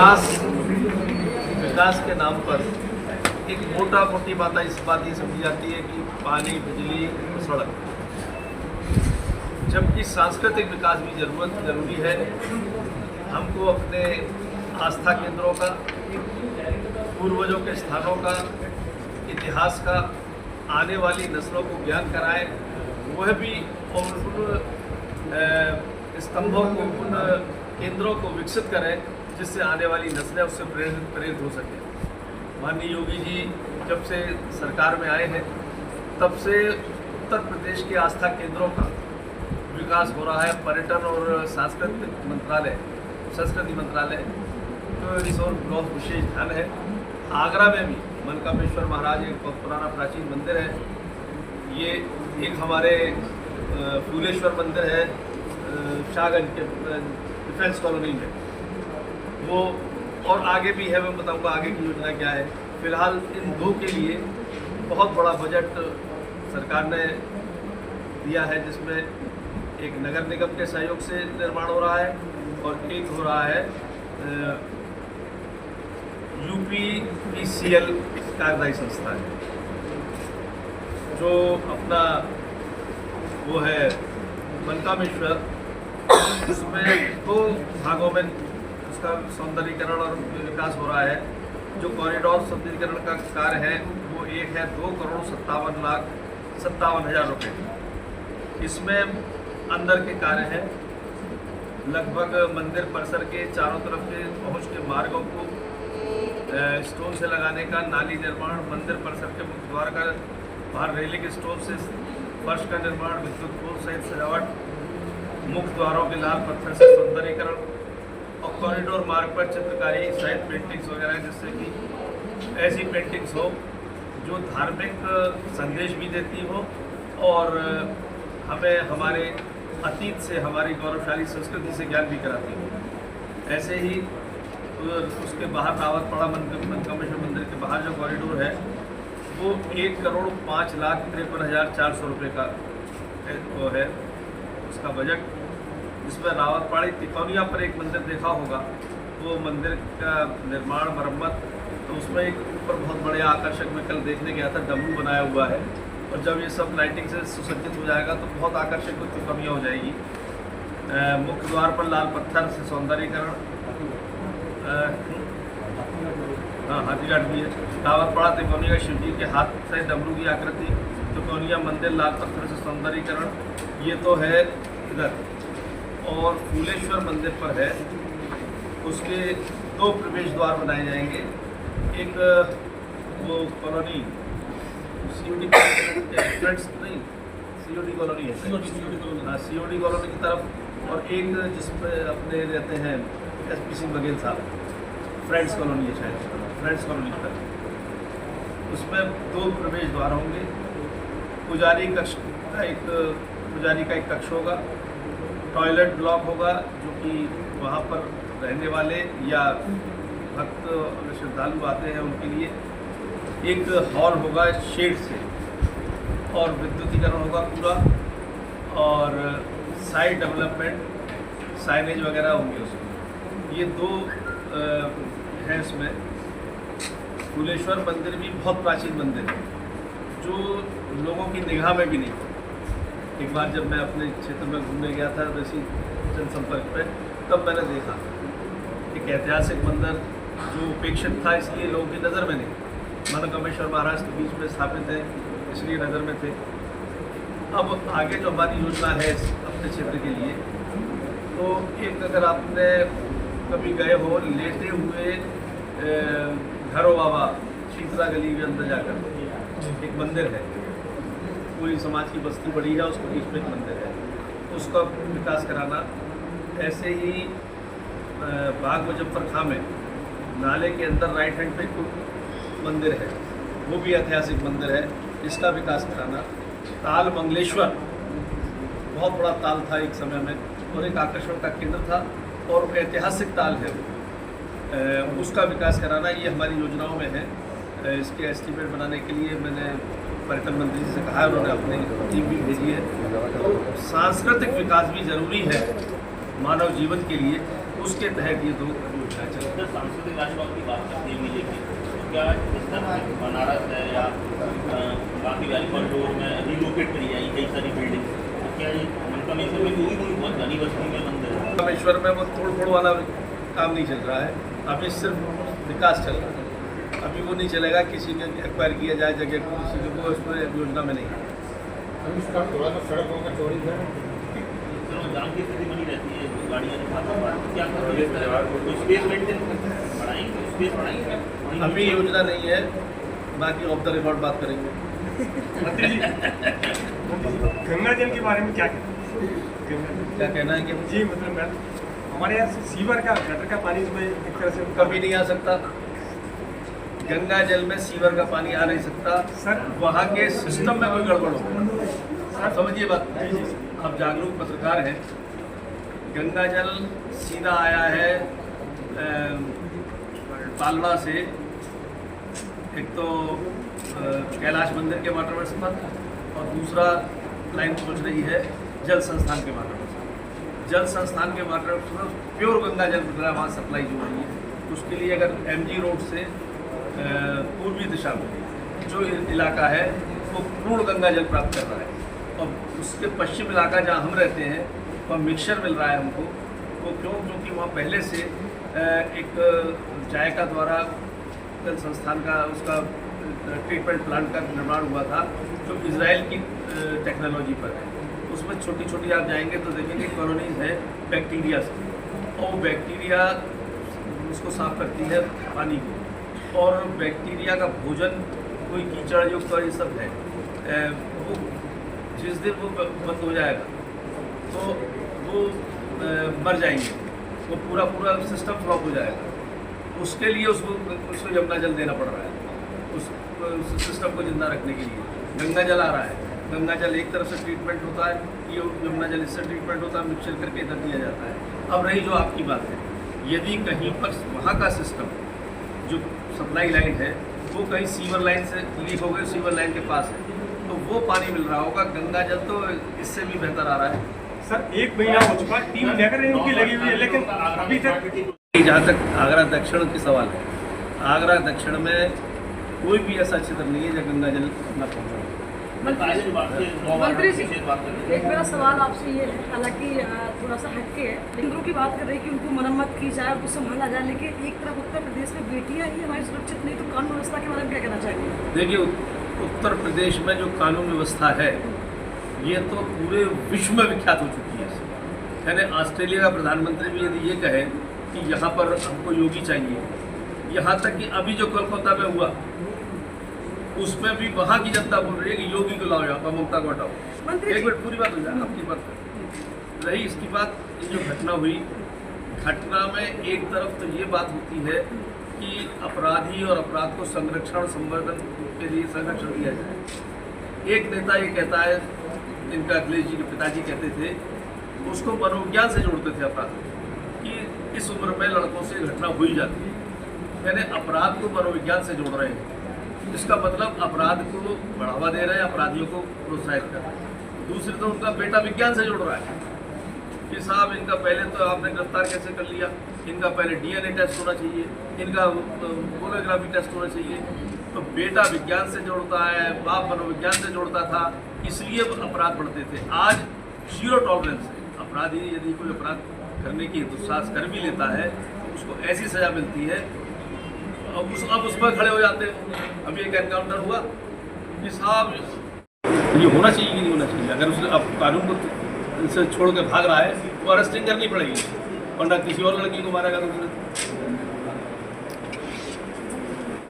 विकास के नाम पर एक मोटी बात इस बात ये समझी जाती है कि पानी, बिजली, सड़क, जबकि सांस्कृतिक विकास भी जरूरी है। हमको अपने आस्था केंद्रों का, पूर्वजों के स्थानों का, इतिहास का आने वाली नस्लों को ज्ञान कराएं, वह भी और उन स्तंभों को, उन केंद्रों को विकसित करें जिससे आने वाली नस्लें उससे प्रेरित हो सकें। माननीय योगी जी जब से सरकार में आए हैं तब से उत्तर प्रदेश के आस्था केंद्रों का विकास हो रहा है। पर्यटन और संस्कृति मंत्रालय तो इस ओर बहुत विशेष ध्यान है। आगरा में भी मनकामेश्वर महाराज एक बहुत पुराना प्राचीन मंदिर है। ये एक हमारे फूलेश्वर मंदिर है शाहगंज के डिफेंस कॉलोनी में, वो और आगे भी है। मैं बताऊंगा आगे की योजना क्या है। फिलहाल इन दो के लिए बहुत बड़ा बजट सरकार ने दिया है, जिसमें एक नगर निगम के सहयोग से निर्माण हो रहा है और एक हो रहा है UPPCL कार्यदायी संस्था है, जो अपना वो है मनकामेश्वर, उसमें दो भागों में उसका सौंदर्यीकरण और विकास हो रहा है। जो कॉरिडोर सौंदर्यीकरण का कार्य है वो एक है 2,57,57,000 रुपये। इसमें अंदर के कार्य हैं, लगभग मंदिर परिसर के चारों तरफ के पहुंच के मार्गों को स्टोन से लगाने का, नाली निर्माण, मंदिर परिसर के मुख्य द्वार का बाहर रेलिंग स्टोन से फर्श का निर्माण, विद्युत पोल सहित सजावट, मुख्य द्वारों के लाल पत्थर से सौंदर्यीकरण और कॉरिडोर मार्ग पर चित्रकारी सहित पेंटिंग्स वगैरह, जिससे कि ऐसी पेंटिंग्स हो जो धार्मिक संदेश भी देती हो और हमें हमारे अतीत से, हमारी गौरवशाली संस्कृति से ज्ञान भी कराती हो। ऐसे ही उसके बाहर रावतपाड़ा मनकामेश्वर मंदिर के बाहर जो कॉरिडोर है वो 1,05,53,400 रुपये का वो है उसका बजट। इसमें रावतपाड़ी तिकोनिया पर एक मंदिर देखा होगा, वो मंदिर का निर्माण, मरम्मत, तो उसमें एक ऊपर बहुत बड़े आकर्षक में कल देखने गया था, डमरू बनाया हुआ है और जब ये सब लाइटिंग से सुसज्जित हो जाएगा तो बहुत आकर्षक तिकोनिया हो जाएगी। मुख्य द्वार पर लाल पत्थर से सौंदर्यीकरण, हाथीघाट भी है। रावतपाड़ा तिकोनिया शिव जी के हाथ से डमरू की आकृति, तिकोनिया मंदिर, लाल पत्थर से सौंदर्यीकरण, ये तो है इधर। और फूलेश्वर मंदिर पर है, उसके 2 प्रवेश द्वार बनाए जाएंगे। एक वो कॉलोनी COD कॉलोनी है, COD कॉलोनी की तरफ, और एक जिसमें अपने रहते हैं SPC बघेल साहब, फ्रेंड्स कॉलोनी है शायद, फ्रेंड्स कॉलोनी की तरफ। उसमें 2 प्रवेश द्वार होंगे। पुजारी का एक कक्ष होगा, टॉयलेट ब्लॉक होगा जो कि वहाँ पर रहने वाले या भक्त श्रद्धालु आते हैं उनके लिए। एक हॉल होगा शेड से और विद्युतीकरण होगा पूरा, और साइड डेवलपमेंट, साइनेज वगैरह होंगे उसमें। ये 2 हैं इसमें। फूलेश्वर मंदिर भी बहुत प्राचीन मंदिर है जो लोगों की निगाह में भी नहीं। एक बार जब मैं अपने क्षेत्र में घूमने गया था वैसी जनसंपर्क पे, तब मैंने देखा एक ऐतिहासिक मंदिर जो उपेक्षित था, इसलिए लोगों की नज़र में नहीं। मनकामेश्वर महाराज के बीच में स्थापित है इसलिए नज़र में थे। अब आगे जो हमारी योजना है अपने क्षेत्र के लिए, तो एक अगर आपने कभी गए हो लेटे हुए घरों बाबा शीतला गली के अंदर जाकर एक मंदिर है, पूरी समाज की बस्ती बड़ी है, उसके बीच में एक मंदिर है, उसका विकास कराना। ऐसे ही बाग मुजफ्फर खां में नाले के अंदर राइट हैंड पे मंदिर है, वो भी ऐतिहासिक मंदिर है, इसका विकास कराना। ताल मंगलेश्वर बहुत बड़ा ताल था एक समय में और एक आकर्षण का केंद्र था और ऐतिहासिक ताल है, उसका विकास कराना। ये हमारी योजनाओं में है। इसके एस्टीमेट बनाने के लिए मैंने पर्यटन मंत्री जी से कहा है, उन्होंने अपनी टीम भी भेजी है। तो सांस्कृतिक विकास भी जरूरी है मानव जीवन के लिए, उसके तहत ये 2 सर सांस्कृतिक राजभाग की बात करते हैं मेले की, तो क्या इस तरह से बनारस है या बाकी वाली कॉरिडोर में रिलोकेट करी जाएगी कई सारी बिल्डिंग, तो क्या ये मनकामेश्वर में कोई बहुत घनी बस्ती में मंदिर है? मनकामेश्वर में वो तोड़ फोड़ वाला काम नहीं चल रहा है, अभी सिर्फ विकास चल रहा है। अभी वो नहीं चलेगा किसी ने एक्वायर किया जाए जगह को, किसी को वो उसमें योजना में नहीं है। इसका थोड़ा सा सड़क होकर चौड़ी है, जाम की स्थिति बनी रहती है, गाड़ियाँ तो क्या करोगे इस तरह कोई स्पेस मेंटेन बढ़ाएंगे, स्पेस बढ़ाएंगे? अभी योजना नहीं है, बाकी ऑफ द रिकॉर्ड बात करेंगे। मंत्री जी गंगा जल के बारे में क्या कहना है कि जी मतलब हमारे यहाँ सीवर का गटर का पानी इसमें एक तरह से कभी नहीं आ सकता, गंगा जल में सीवर का पानी आ नहीं सकता सर। वहाँ के सिस्टम में कोई गड़बड़ हो। आप समझिए बात, आप जागरूक पत्रकार हैं। गंगा जल सीधा आया है पालड़ा से, एक तो कैलाश मंदिर के वाटरवर्क्स पर, और दूसरा लाइन पहुंच रही है जल संस्थान के वाटरवर्क्स पर। जल संस्थान के वाटरवर्क्स पर प्योर गंगा जल वहाँ सप्लाई जो रही है, उसके लिए अगर MG रोड से पूर्वी दिशा में जो इलाका है वो पूर्ण गंगा जल प्राप्त कर रहा है, और उसके पश्चिम इलाका जहाँ हम रहते हैं वहाँ मिक्सचर मिल रहा है हमको। वो क्योंकि वहाँ पहले से एक जायका द्वारा जल संस्थान का उसका ट्रीटमेंट प्लांट का निर्माण हुआ था जो इजराइल की टेक्नोलॉजी पर है। उसमें छोटी छोटी आप जाएंगे तो देखेंगे कॉलोनीज है बैक्टीरिया से, और वो बैक्टीरिया उसको साफ करती है पानी को, और बैक्टीरिया का भोजन कोई कीचड़ युक्त और ये सब है। वो जिस दिन वो बंद हो जाएगा तो वो मर जाएंगे, वो पूरा सिस्टम फ्लॉप हो जाएगा। उसके लिए उसको यमुना जल देना पड़ रहा है, उस सिस्टम को जिंदा रखने के लिए। गंगा जल आ रहा है, गंगा जल एक तरफ से ट्रीटमेंट होता है, ये यमुना जल इससे ट्रीटमेंट होता है, मिक्सचर करके इधर दिया जाता है। अब रही जो आपकी बात है, यदि कहीं पर वहाँ का सिस्टम जो सप्लाई लाइन है वो कहीं सीवर लाइन से लीक हो गई, सीवर लाइन के पास है, तो वो पानी मिल रहा होगा। गंगा जल तो इससे भी बेहतर आ रहा है। सर 1 महीना हो चुका, टीम लेकर इनकी लगी हुई है, लेकिन अभी तक जहाँ तक आगरा दक्षिण की सवाल है, आगरा दक्षिण में कोई भी ऐसा क्षेत्र नहीं है जहाँ गंगा जल न पहुँचा। मंत्री जी, एक मेरा सवाल आपसे ये है, हालांकि थोड़ा सा हटके है, लेकिन की बात कर रही है कि उनको मरम्मत की जाए, उनको संभाला जाए, लेकिन एक तरफ उत्तर प्रदेश में बेटियां ही हमारी सुरक्षित नहीं, तो कानून व्यवस्था के बारे में क्या कहना चाहिए? देखिए, उत्तर प्रदेश में जो कानून व्यवस्था है ये तो पूरे विश्व में विख्यात हो चुकी है। यानी ऑस्ट्रेलिया का प्रधानमंत्री भी यदि ये कहे कि यहाँ पर हमको योगी चाहिए, यहाँ तक कि अभी जो कोलकाता में हुआ उसमें भी वहाँ की जनता बोल रही है कि योगी को लाओ यहाँ पर, ममता को हटाओ। एक मिनट पूरी बात हो जाए, आपकी बात रही इसकी बात। ये जो घटना हुई, घटना में एक तरफ तो ये बात होती है कि अपराधी और अपराध को संरक्षण संवर्धन के लिए संरक्षण दिया जाए। एक नेता ये कहता है, इनका अखिलेश जी के पिताजी कहते थे, उसको मनोविज्ञान से जोड़ते थे अपराध कि इस उम्र में लड़कों से घटना हो ही जाती है। यानी अपराध को मनोविज्ञान से जोड़ रहे हैं, इसका मतलब अपराध को बढ़ावा दे रहे हैं, अपराधियों को प्रोत्साहित कर रहे हैं। दूसरी तो उनका बेटा विज्ञान से जोड़ रहा है कि साहब इनका पहले तो आपने गिरफ्तार कैसे कर लिया, इनका पहले DNA टेस्ट होना चाहिए, इनका पोलियोग्राफी टेस्ट होना चाहिए। तो बेटा विज्ञान से जोड़ता है, बाप मनोविज्ञान से जोड़ता था, इसलिए अपराध बढ़ते थे। आज 0 टॉलरेंस है। अपराधी यदि कोई अपराध करने की दुस्साहस कर भी लेता है तो उसको ऐसी सजा मिलती है, अब उस पर खड़े हो जाते हैं। अभी एक एनकाउंटर हुआ कि साहब ये होना चाहिए कि नहीं होना चाहिए। अगर उसने अब कानून को से छोड़ के भाग रहा है तो अरेस्टिंग करनी पड़ेगी, वरना किसी और लड़की को मारेगा तो